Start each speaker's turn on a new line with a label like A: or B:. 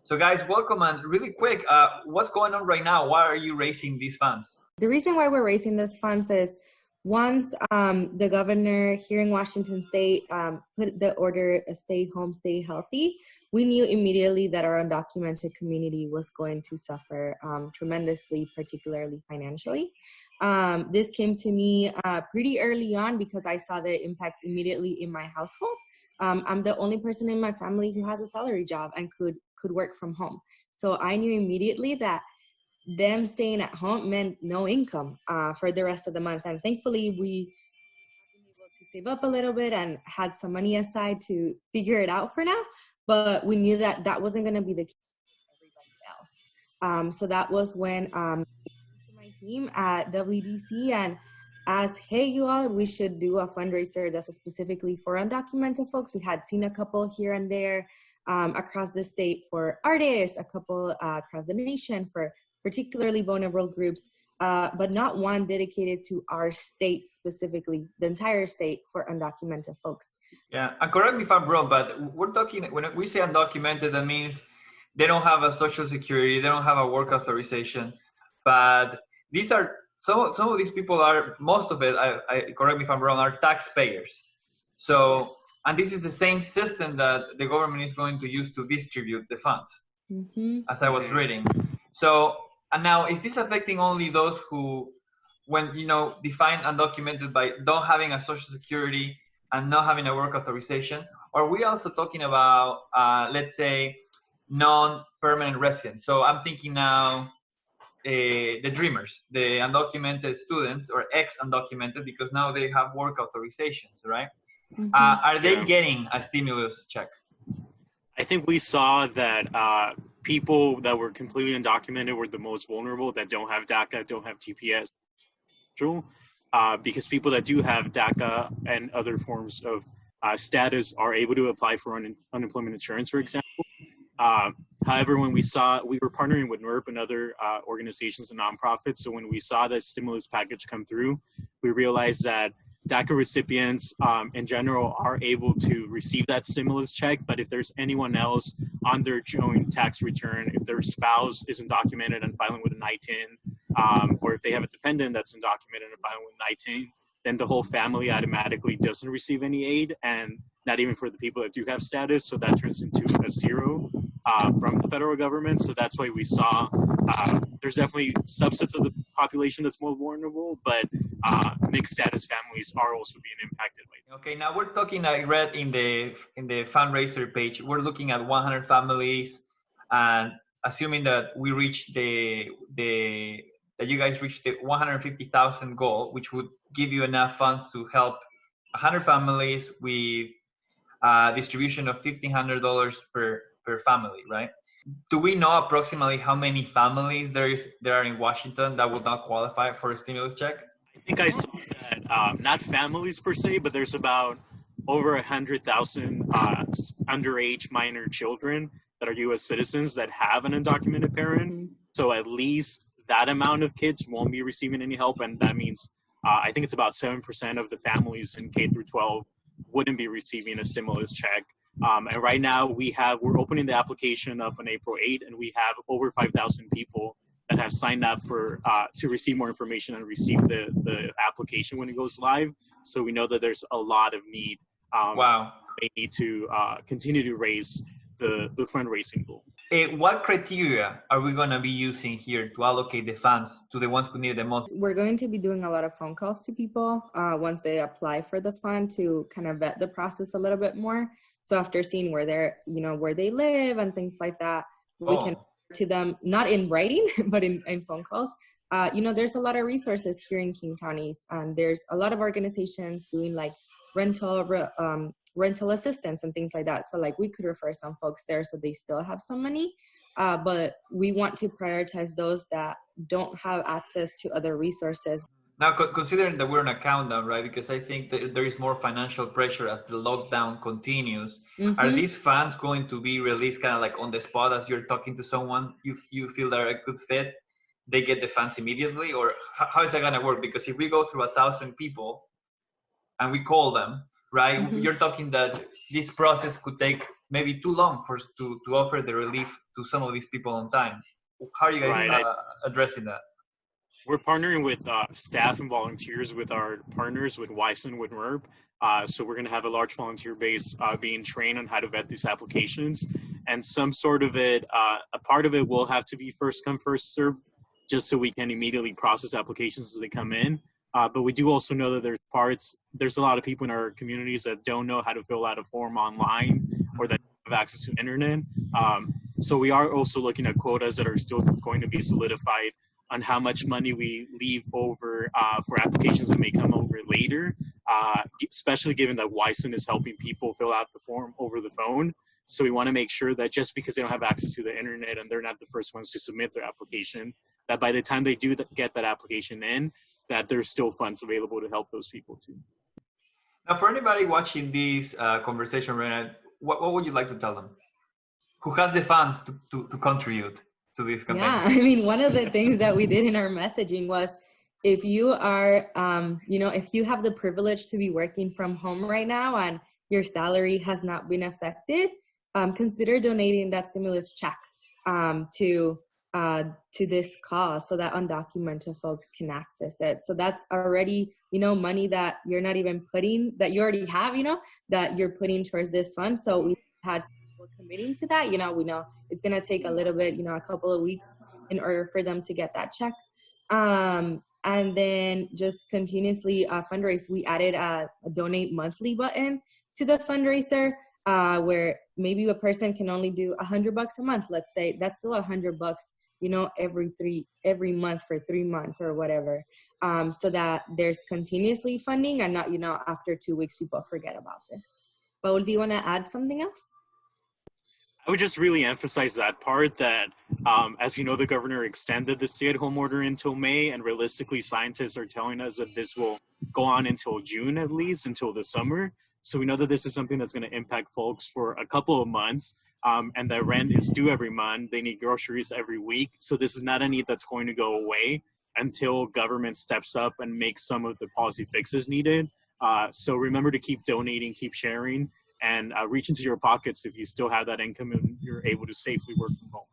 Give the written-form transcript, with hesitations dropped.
A: So guys, welcome, and really quick, what's going on right now? Why are you raising these funds?
B: The reason why we're raising these funds is once the governor here in Washington State put the order, stay home, stay healthy, we knew immediately that our undocumented community was going to suffer tremendously, particularly financially. This came to me pretty early on because I saw the impacts immediately in my household. I'm the only person in my family who has a salary job and could work from home. So I knew immediately that them staying at home meant no income for the rest of the month. And thankfully, we have been able to save up a little bit and had some money aside to figure it out for now. But we knew that that wasn't going to be the case for everybody else. So that was when I went to my team at WDC and asked, hey, you all, we should do a fundraiser that's specifically for undocumented folks. We had seen a couple here and there across the state for artists, a couple across the nation for particularly vulnerable groups, but not one dedicated to our state specifically, the entire state for undocumented folks.
A: Yeah, and correct me if I'm wrong, but we're talking, when we say undocumented, that means they don't have a social security, they don't have a work authorization, but these are, some of these people are, most of it, I correct me if I'm wrong, are taxpayers. So, yes. And this is the same system that the government is going to use to distribute the funds, as I was reading. So, and now, is this affecting only those who, when, define undocumented by don't having a social security and not having a work authorization? Or are we also talking about, let's say, non-permanent residents? So I'm thinking now, the dreamers, the undocumented students or ex-undocumented, because now they have work authorizations, right? Are they getting a stimulus check?
C: I think we saw that people that were completely undocumented were the most vulnerable, that don't have DACA, don't have TPS, because people that do have DACA and other forms of status are able to apply for unemployment insurance, for example. However, when we were partnering with NERP and other organizations and nonprofits, so when we saw that stimulus package come through, we realized that DACA recipients in general are able to receive that stimulus check, but if there's anyone else on their joint tax return, if their spouse is undocumented and filing with an ITIN, or if they have a dependent that's undocumented and filing with an ITIN, then the whole family automatically doesn't receive any aid, and not even for the people that do have status, so that turns into a zero from the federal government. So that's why we saw there's definitely subsets of the population that's more vulnerable, but mixed status families are also being impacted by that.
A: Okay, now we're talking, I read in the fundraiser page, we're looking at 100 families, and assuming that we reach that you guys reached the 150,000 goal, which would give you enough funds to help 100 families with distribution of $1,500 per family, right? Do we know approximately how many families there are in Washington that would not qualify for a stimulus check?
C: I think I saw that, not families per se, but there's about over 100,000 underage minor children that are U.S. citizens that have an undocumented parent. So at least that amount of kids won't be receiving any help, and that means I think it's about 7% of the families in K through 12 wouldn't be receiving a stimulus check. And right now we're opening the application up on April 8th, and we have over 5,000 people that have signed up for to receive more information and receive the application when it goes live. So we know that there's a lot of need.
A: Wow.
C: They need to continue to raise the fundraising goal.
A: What criteria are we going to be using here to allocate the funds to the ones who need the most?
B: We're going to be doing a lot of phone calls to people once they apply for the fund to kind of vet the process a little bit more. So after seeing where they live and things like that, we can to them, not in writing, but in phone calls. There's a lot of resources here in King counties, and there's a lot of organizations doing like rental assistance and things like that. So like we could refer some folks there so they still have some money, but we want to prioritize those that don't have access to other resources.
A: Now, considering that we're in a countdown, right? Because I think that there is more financial pressure as the lockdown continues. Are these funds going to be released kind of like on the spot as you're talking to someone you feel they're a good fit? They get the funds immediately, or how is that going to work? Because if we go through 1,000 people and we call them, right? You're talking that this process could take maybe too long to offer the relief to some of these people on time. How are you guys addressing that?
C: We're partnering with staff and volunteers with our partners with WISN, with NWERB. So we're going to have a large volunteer base being trained on how to vet these applications. And some sort of it, a part of it will have to be first come, first serve, just so we can immediately process applications as they come in. But we do also know that there's a lot of people in our communities that don't know how to fill out a form online or that don't have access to internet. So we are also looking at quotas that are still going to be solidified on how much money we leave over for applications that may come over later, especially given that WISN is helping people fill out the form over the phone. So we want to make sure that just because they don't have access to the internet and they're not the first ones to submit their application, that by the time they do get that application in, that there's still funds available to help those people too.
A: Now, for anybody watching this conversation right now, what would you like to tell them? Who has the funds to contribute to this campaign?
B: Yeah, I mean, one of the things that we did in our messaging was, if you are, if you have the privilege to be working from home right now and your salary has not been affected, consider donating that stimulus check to this cause so that undocumented folks can access it. So that's already, money that you're not even putting, that you already have, that you're putting towards this fund. So we had people committing to that. We know it's going to take a little bit, a couple of weeks in order for them to get that check. And then just continuously fundraise. We added a donate monthly button to the fundraiser, where maybe a person can only do $100 a month. Let's say that's still $100, every month for 3 months or whatever, so that there's continuously funding and not, after 2 weeks people forget about this. Paul, do you want to add something else?
C: I would just really emphasize that part that, as you know, the governor extended the stay-at-home order until May, and realistically, scientists are telling us that this will go on until June, at least, until the summer. So we know that this is something that's going to impact folks for a couple of months, and that rent is due every month. They need groceries every week. So this is not a need that's going to go away until government steps up and makes some of the policy fixes needed. So remember to keep donating, keep sharing, and reach into your pockets if you still have that income and you're able to safely work from home.